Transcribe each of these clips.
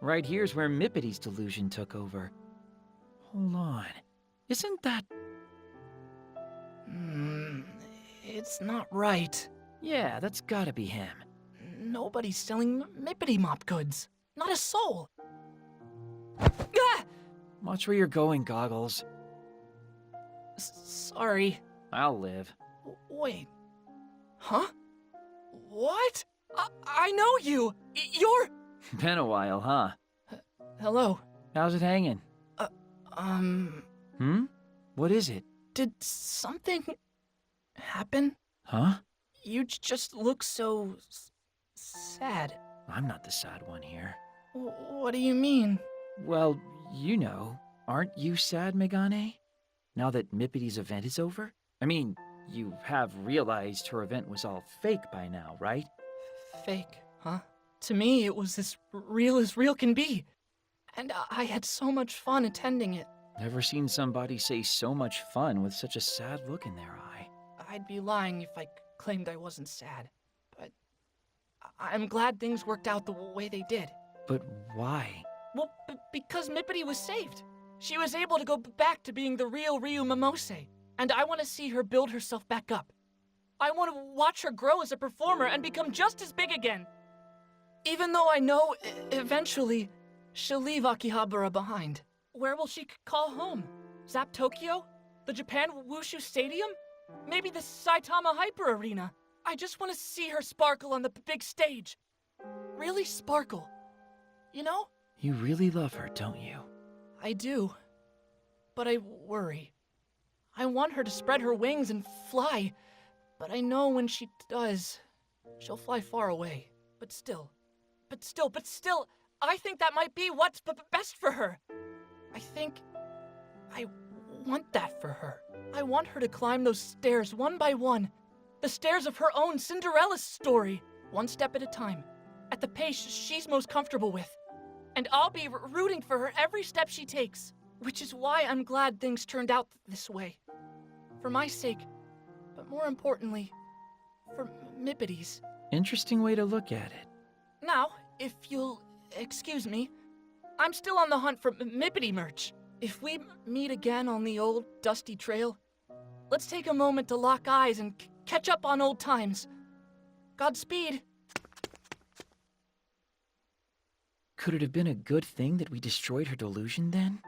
Right here's where Mippity's delusion took over. Hold on. Isn't that... It's not right. Yeah, that's gotta be him. Nobody's selling Mippity Mop goods. Not a soul. Ah! Watch where you're going, Goggles. Sorry. I'll live. Wait. Huh? What? I know you! You're... Been a while, huh? Hello. How's it hanging? What is it? Did something happen? Huh? You just look so... sad. I'm not the sad one here. What do you mean? Well, you know, aren't you sad, Megane? Now that Mippity's event is over? I mean, you have realized her event was all fake by now, right? Fake, huh? To me, it was as real can be. And I had so much fun attending it. Never seen somebody say so much fun with such a sad look in their eye. I'd be lying if I claimed I wasn't sad. But I'm glad things worked out the way they did. But why? Well, because Mippity was saved. She was able to go back to being the real Ryu Momose. And I want to see her build herself back up. I want to watch her grow as a performer and become just as big again. Even though I know eventually she'll leave Akihabara behind. Where will she call home? Zap Tokyo? The Japan Wushu Stadium? Maybe the Saitama Hyper Arena? I just want to see her sparkle on the big stage. Really sparkle. You know? You really love her, don't you? I do. But I worry. I want her to spread her wings and fly. But I know when she does, she'll fly far away. But still, I think that might be what's best for her. I want that for her. I want her to climb those stairs one by one. The stairs of her own Cinderella story. One step at a time. At the pace she's most comfortable with. And I'll be rooting for her every step she takes. Which is why I'm glad things turned out this way. For my sake, but more importantly, for Mippity's. Interesting way to look at it. Now, if you'll excuse me, I'm still on the hunt for Mippity merch. If we meet again on the old dusty trail, let's take a moment to lock eyes and catch up on old times. Godspeed. Could it have been a good thing that we destroyed her delusion then?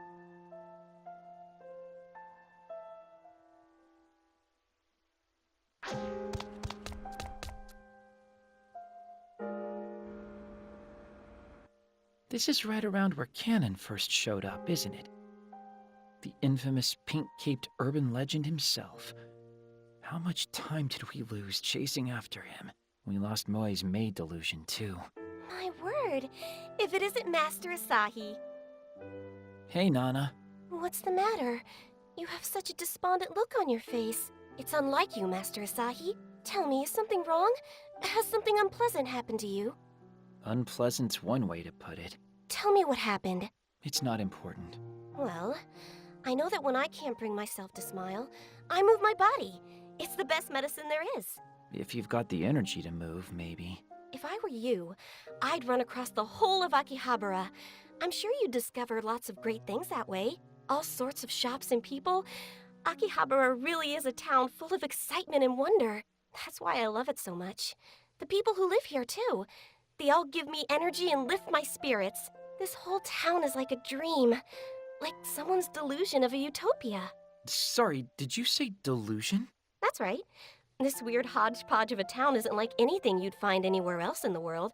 This is right around where Cannon first showed up, isn't it? The infamous pink-caped urban legend himself. How much time did we lose chasing after him? We lost Moe's maid delusion, too. My word, if it isn't Master Asahi. Hey, Nana. What's the matter? You have such a despondent look on your face. It's unlike you, Master Asahi. Tell me, is something wrong? Has something unpleasant happened to you? Unpleasant's one way to put it. Tell me what happened. It's not important. Well, I know that when I can't bring myself to smile, I move my body. It's the best medicine there is. If you've got the energy to move, maybe. If I were you, I'd run across the whole of Akihabara. I'm sure you'd discover lots of great things that way. All sorts of shops and people. Akihabara really is a town full of excitement and wonder. That's why I love it so much. The people who live here, too. They all give me energy and lift my spirits. This whole town is like a dream. Like someone's delusion of a utopia. Sorry, did you say delusion? That's right. This weird hodgepodge of a town isn't like anything you'd find anywhere else in the world.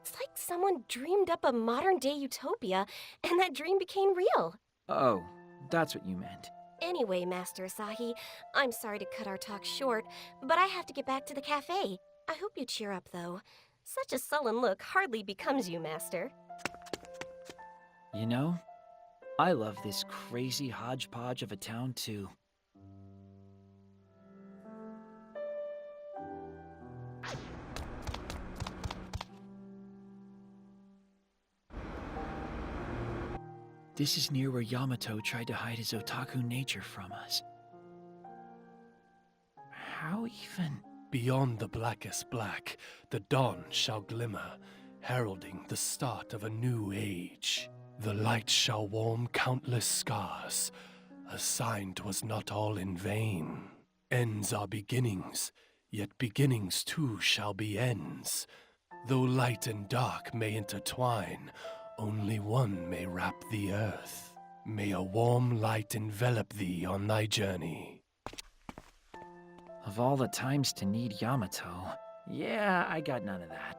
It's like someone dreamed up a modern-day utopia, and that dream became real. Oh, that's what you meant. Anyway, Master Asahi, I'm sorry to cut our talk short, but I have to get back to the cafe. I hope you cheer up, though. Such a sullen look hardly becomes you, Master. You know, I love this crazy hodgepodge of a town, too. This is near where Yamato tried to hide his otaku nature from us. How even... Beyond the blackest black, the dawn shall glimmer. heralding the start of a new age. The light shall warm countless scars, a sign 'twas not all in vain. Ends are beginnings, yet beginnings too shall be ends. Though light and dark may intertwine, only one may wrap the earth. May a warm light envelop thee on thy journey. Of all the times to need Yamato, yeah, I got none of that.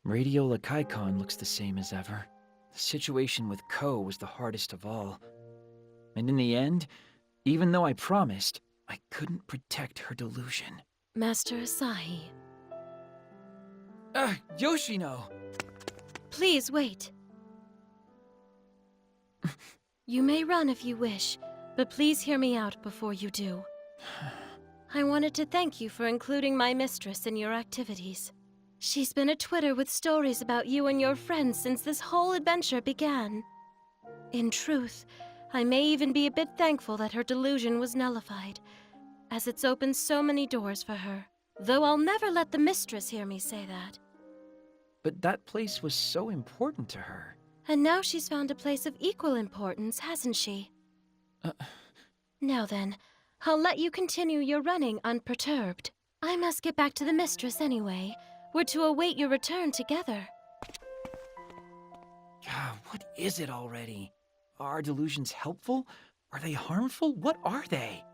Radio Lakaikon looks the same as ever. The situation with Ko was the hardest of all. And in the end, even though I promised, I couldn't protect her delusion. Master Asahi, Yoshino! please wait. You may run if you wish, but please hear me out before you do. I wanted to thank you for including my mistress in your activities. She's been a Twitter with stories about you and your friends since this whole adventure began. In truth, I may even be a bit thankful that her delusion was nullified, as it's opened so many doors for her. Though I'll never let the mistress hear me say that. But that place was so important to her. And now she's found a place of equal importance, hasn't she? Now then, I'll let you continue your running unperturbed. I must get back to the mistress anyway. We're to await your return together. God, what is it already? Are delusions helpful? Are they harmful? What are they?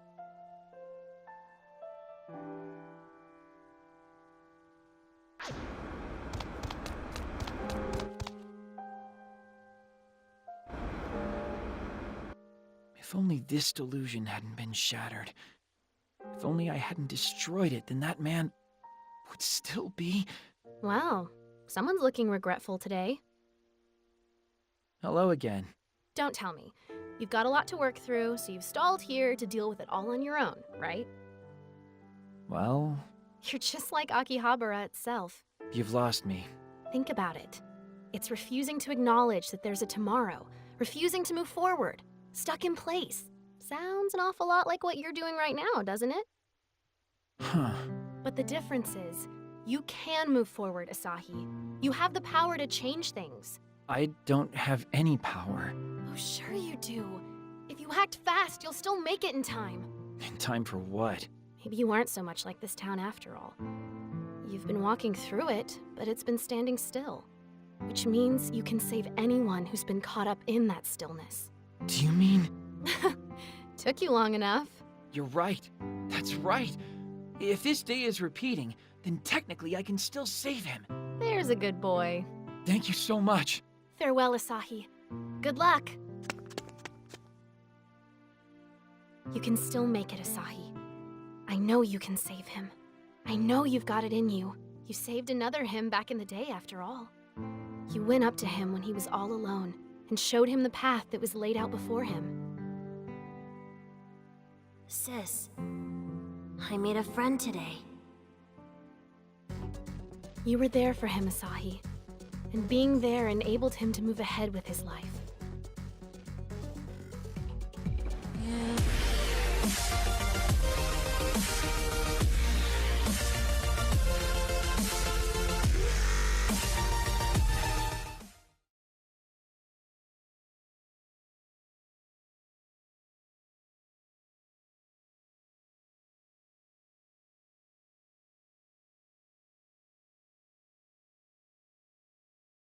If only this delusion hadn't been shattered. If only I hadn't destroyed it, then that man would still be... Wow, someone's looking regretful today. Hello again. Don't tell me. You've got a lot to work through, so you've stalled here to deal with it all on your own, right? Well, You're just like Akihabara itself. you've lost me. Think about it. It's refusing to acknowledge that there's a tomorrow, refusing to move forward, stuck in place. Sounds an awful lot like what you're doing right now, doesn't it? Huh. But the difference is, you can move forward, Asahi. You have the power to change things. I don't have any power. Oh, sure you do. If you act fast, you'll still make it in time. In time for what? Maybe you aren't so much like this town after all. You've been walking through it, but it's been standing still. Which means you can save anyone who's been caught up in that stillness. Do you mean... Took you long enough. You're right. That's right. If this day is repeating, then technically I can still save him. There's a good boy. Thank you so much. Farewell, Asahi. Good luck. You can still make it, Asahi. I know you can save him. I know you've got it in you. You saved another him back in the day, after all. You went up to him when he was all alone and showed him the path that was laid out before him. Sis, I made a friend today. You were there for him, Asahi. And being there enabled him to move ahead with his life. Yeah.